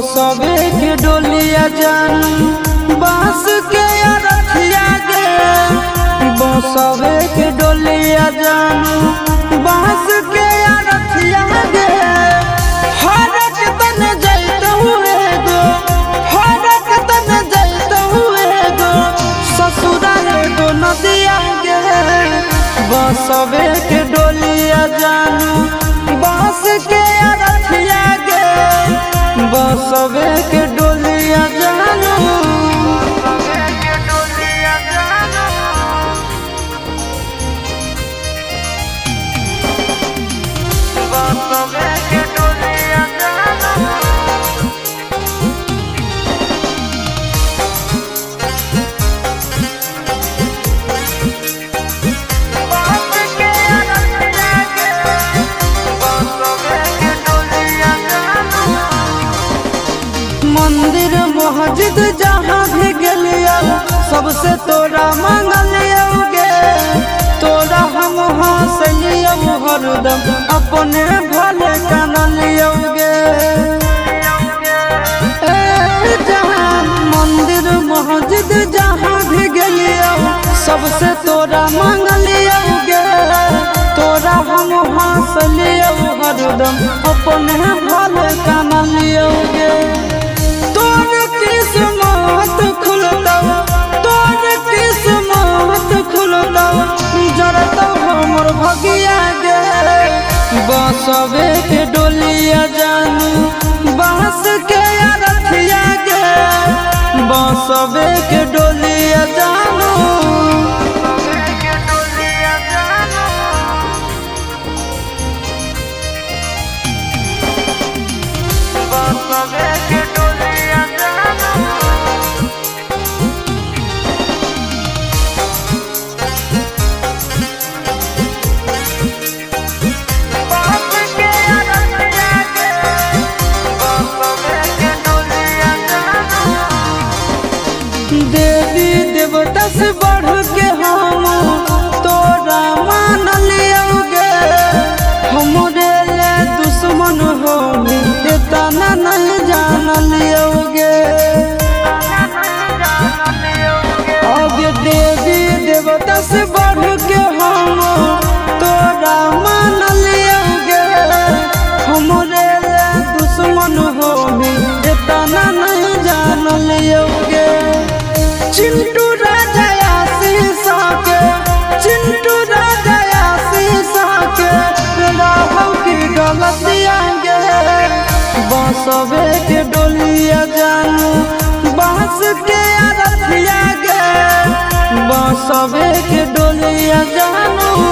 बसवे के डोलिया जानू बांस के रखिया गे। बसवे के डोलिया जानू बांस के रखिया गे। हरक तन जैत हुए गो, हरक तन जैत हुए गो, ससुराल गो नदिया गे। बसवे के डोलिया जानू बांस के रखिया गे। बसवे के डोलिया जानू बसवे के डोलिया जानू बांस के रखिया गे। बसवे के डोलिया जानू मंदिर मस्जिद जहाँ भी गेलिया सबसे तोरा मांगलिया गे। तोरा हम हंसलिया हरदम अपने भले कानलिया गे। जहाँ मंदिर मस्जिद जहाँ भी गेलिया सबसे तोरा मांगलिया गे। तोरा हम हंसलिया हरदम अपने भले कानलिया गे। तोर किस्मत खुलता, तोर किस्मत खुलता, जरता हमर भगिया गे। बसवे के डोलिया जानू बांस के रखिया गे। बसवे के डोलिया जानू बसवे के डोलिया जानू बांस के रखिया गे। बसवे के डोलिया जानू देवी देवता से बढ़ के हम तोरा मानलिया गे। हमरे ले दुश्मन हो तना नहीं जानलिया गे। अब देवी देवता से बढ़ के हम तोरा मानलिया गे। हमरे ले दुश्मन हो तना नहीं जानलिया गे। चिंटू राजा शीशा के, चिंटू राजा शीशा के राहु की गलतिया गे। बसवे के डोलिया जानू बांस के रखिया गे। बसवे के डोलिया जानू।